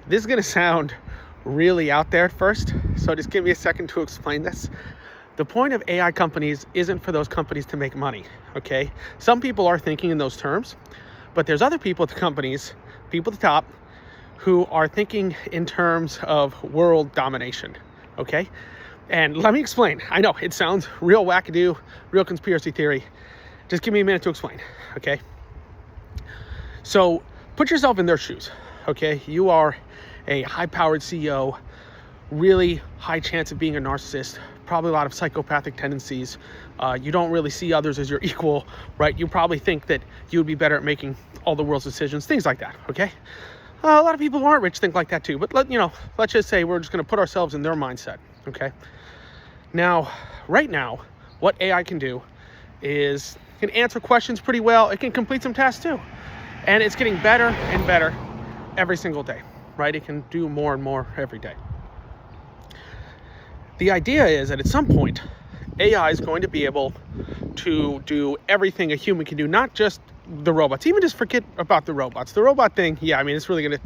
This is going to sound really out there at first, so just give me a second to explain this. The point of AI companies isn't for those companies to make money, okay? Some people are thinking in those terms, but there's other people at the companies, people at the top, who are thinking in terms of world domination, okay? And let me explain. I know it sounds real wackadoo, real conspiracy theory. Just give me a minute to explain, okay? So put yourself in their shoes, okay? You are a high-powered CEO, really high chance of being a narcissist, probably a lot of psychopathic tendencies. You don't really see others as your equal, right? You probably think that you would be better at making all the world's decisions, things like that, okay? A lot of people who aren't rich think like that too, but let's just say we're just gonna put ourselves in their mindset, okay? Now, right now, what AI can do is can answer questions pretty well. It can complete some tasks too. And it's getting better and better every single day, right? It can do more and more every day. The idea is that at some point, AI is going to be able to do everything a human can do, not just the robots. Even just forget about the robots. The robot thing, yeah, I mean, it's really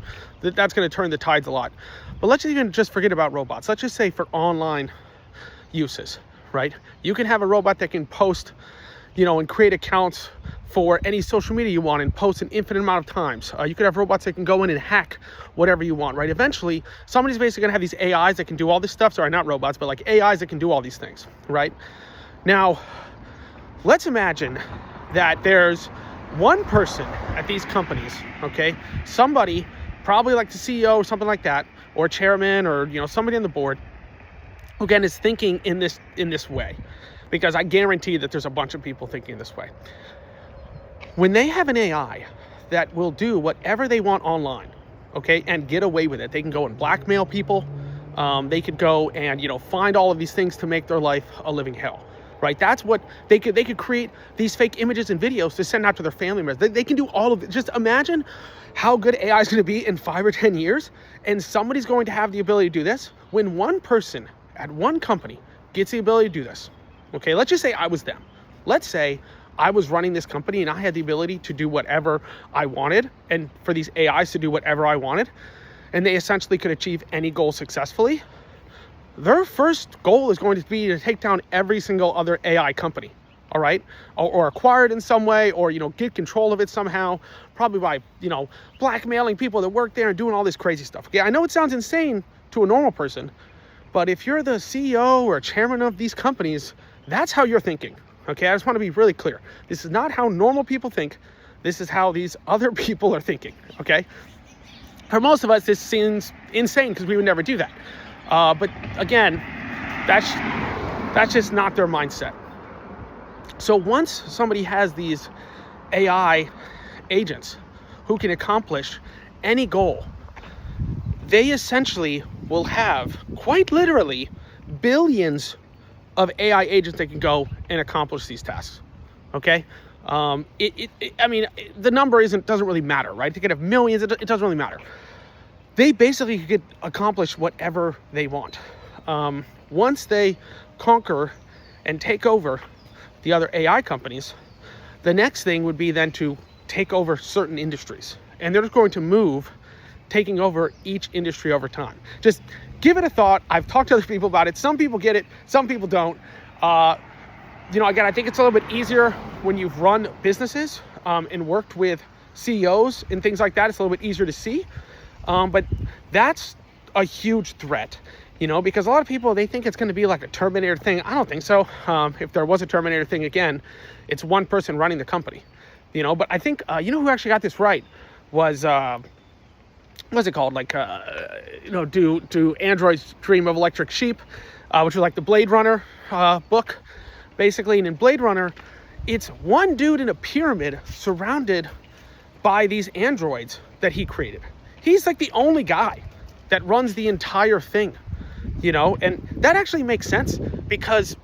that's gonna turn the tides a lot. But let's even just forget about robots. Let's just say for online uses, right? You can have a robot that can post, and create accounts for any social media you want and post an infinite amount of times. You could have robots that can go in and hack whatever you want, right? Eventually, somebody's basically gonna have these AIs that can do all this stuff. Sorry, not robots, but like AIs that can do all these things, right? Now, let's imagine that there's one person at these companies, okay? Somebody, probably like the CEO or something like that, or chairman, or somebody on the board, who again is thinking in this way, because I guarantee that there's a bunch of people thinking this way. When they have an AI that will do whatever they want online, okay, and get away with it, they can go and blackmail people. They could go and find all of these things to make their life a living hell, right? That's what they could create these fake images and videos to send out to their family members. They can do all of it. Just imagine how good AI is going to be in 5 or 10 years, and somebody's going to have the ability to do this. When one person at one company gets the ability to do this, okay, let's just say I was them. Let's say I was running this company and I had the ability to do whatever I wanted, and for these AIs to do whatever I wanted, and they essentially could achieve any goal successfully. Their first goal is going to be to take down every single other AI company, all right? Or acquire it in some way, or get control of it somehow, probably by blackmailing people that work there and doing all this crazy stuff. Okay, I know it sounds insane to a normal person, but if you're the CEO or chairman of these companies, that's how you're thinking. Okay, I just want to be really clear. This is not how normal people think. This is how these other people are thinking, okay? For most of us, this seems insane because we would never do that. But again, that's just not their mindset. So once somebody has these AI agents who can accomplish any goal, they essentially will have, quite literally, billions of AI agents that can go and accomplish these tasks, okay? I mean, the number doesn't really matter, right? They could have millions, it doesn't really matter. They basically could accomplish whatever they want. Once they conquer and take over the other AI companies, the next thing would be then to take over certain industries. And they're just going to move, taking over each industry over time. Just give it a thought. I've talked to other people about it. Some people get it, some people don't. Again, I think it's a little bit easier when you've run businesses and worked with CEOs and things like that. It's a little bit easier to see. But that's a huge threat, because a lot of people, they think it's going to be like a Terminator thing. I don't think so. If there was a Terminator thing, again, it's one person running the company, but I think, who actually got this right was, what's it called? Like, do androids dream of electric sheep, which was like the Blade Runner book, basically. And in Blade Runner, it's one dude in a pyramid surrounded by these androids that he created. He's like the only guy that runs the entire thing, and that actually makes sense because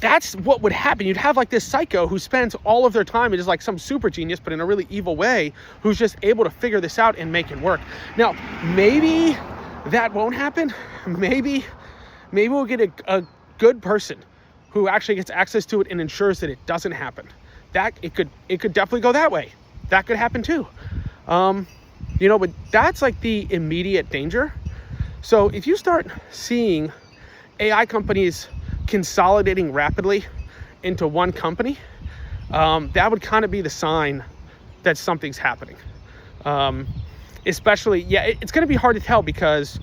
that's what would happen. You'd have like this psycho who spends all of their time and is like some super genius, but in a really evil way, who's just able to figure this out and make it work. Now, maybe that won't happen. Maybe we'll get a good person who actually gets access to it and ensures that it doesn't happen. That it could definitely go that way. That could happen too. But that's like the immediate danger. So if you start seeing AI companies consolidating rapidly into one company, that would kind of be the sign that something's happening. Especially, it's going to be hard to tell because,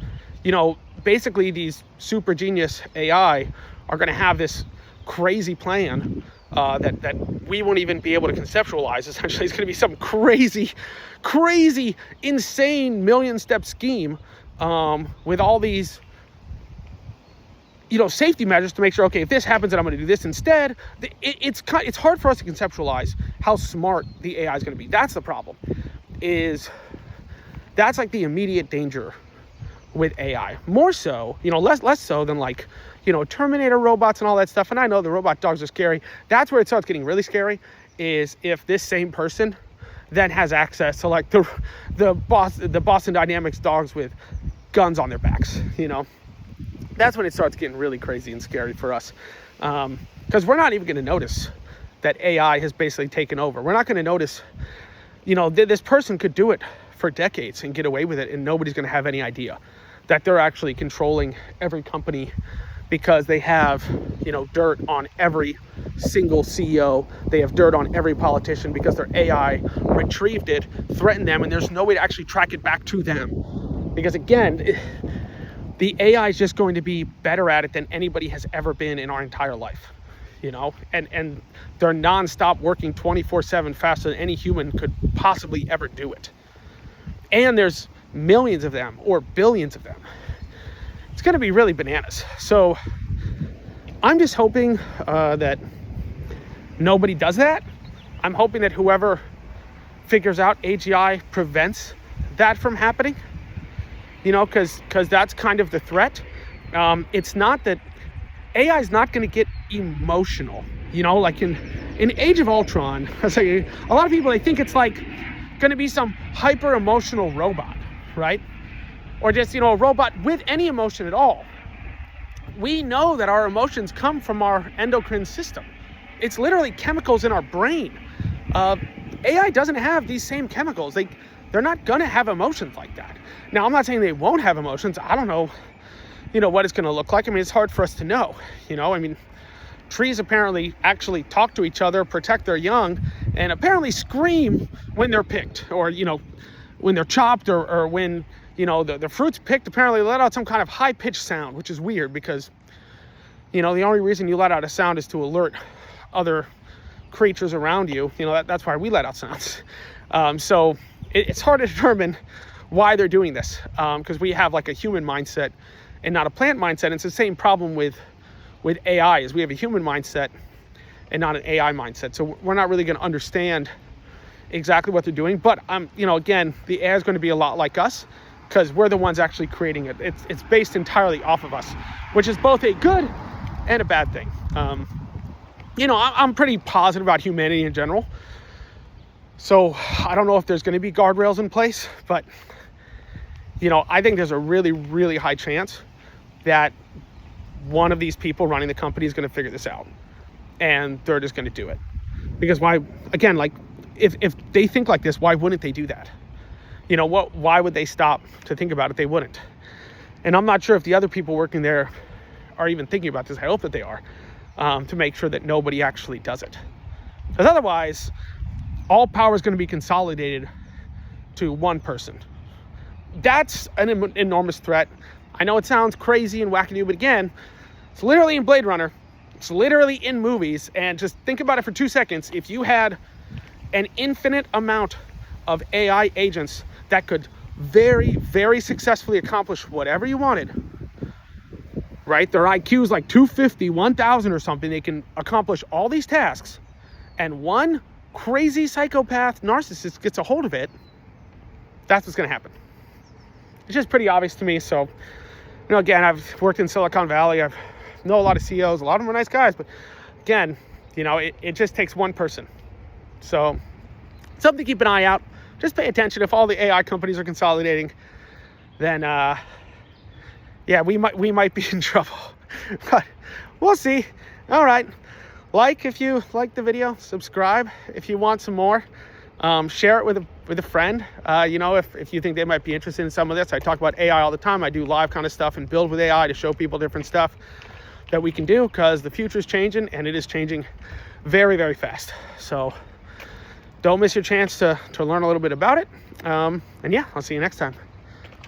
basically these super genius AI are going to have this crazy plan that we won't even be able to conceptualize. Essentially, it's going to be some crazy, insane million-step scheme with all these, safety measures to make sure, okay, if this happens, then I'm going to do this instead. It's hard for us to conceptualize how smart the AI is going to be. That's the problem. That's like the immediate danger with AI. More so, less so than like, Terminator robots and all that stuff. And I know the robot dogs are scary. That's where it starts getting really scary, is if this same person then has access to like the Boston Dynamics dogs with guns on their backs. That's when it starts getting really crazy and scary for us, because we're not even going to notice that AI has basically taken over. We're not going to notice, this person could do it for decades and get away with it, and nobody's going to have any idea that they're actually controlling every company, because they have, dirt on every single CEO. They have dirt on every politician because their AI retrieved it, threatened them, and there's no way to actually track it back to them. Because again, the AI is just going to be better at it than anybody has ever been in our entire life, and they're nonstop working 24/7 faster than any human could possibly ever do it. And there's millions of them or billions of them. It's going to be really bananas. So I'm just hoping that nobody does that. I'm hoping that whoever figures out AGI prevents that from happening, because that's kind of the threat. It's not that AI is not going to get emotional, like in Age of Ultron. I say a lot of people, they think it's like going to be some hyper emotional robot, right? Or just, a robot with any emotion at all. We know that our emotions come from our endocrine system. It's literally chemicals in our brain. AI doesn't have these same chemicals. They're not going to have emotions like that. Now, I'm not saying they won't have emotions. I don't know, what it's going to look like. I mean, it's hard for us to know, trees apparently actually talk to each other, protect their young, and apparently scream when they're picked, or, when they're chopped, or when, the fruit's picked. Apparently let out some kind of high-pitched sound, which is weird because, the only reason you let out a sound is to alert other creatures around you. That's why we let out sounds. So it's hard to determine why they're doing this, because we have like a human mindset and not a plant mindset. And it's the same problem with AI, is we have a human mindset and not an AI mindset. So we're not really going to understand exactly what they're doing. But again, the AI is going to be a lot like us, because we're the ones actually creating it. It's based entirely off of us, which is both a good and a bad thing. I'm pretty positive about humanity in general. So I don't know if there's going to be guardrails in place, but I think there's a really, really high chance that one of these people running the company is going to figure this out, and they're just going to do it. Because why? Again, like if they think like this, why wouldn't they do that? Why would they stop to think about it? They wouldn't. And I'm not sure if the other people working there are even thinking about this. I hope that they are, to make sure that nobody actually does it. Because otherwise, all power is going to be consolidated to one person. That's an enormous threat. I know it sounds crazy and wackadoo, but again, it's literally in Blade Runner. It's literally in movies. And just think about it for 2 seconds. If you had an infinite amount of AI agents that could very, very successfully accomplish whatever you wanted, right? Their IQ is like 250, 1,000 or something. They can accomplish all these tasks. And one crazy psychopath narcissist gets a hold of it. That's what's going to happen. It's just pretty obvious to me. So, again, I've worked in Silicon Valley. I know a lot of CEOs. A lot of them are nice guys. But again, it just takes one person. So something to keep an eye out. Just pay attention. If all the AI companies are consolidating, then, we might be in trouble. But we'll see. All right. Like if you like the video. Subscribe if you want some more. Share it with a friend. You know, if you think they might be interested in some of this. I talk about AI all the time. I do live kind of stuff and build with AI to show people different stuff that we can do, because the future is changing, and it is changing very, very fast. So don't miss your chance to learn a little bit about it. And yeah, I'll see you next time.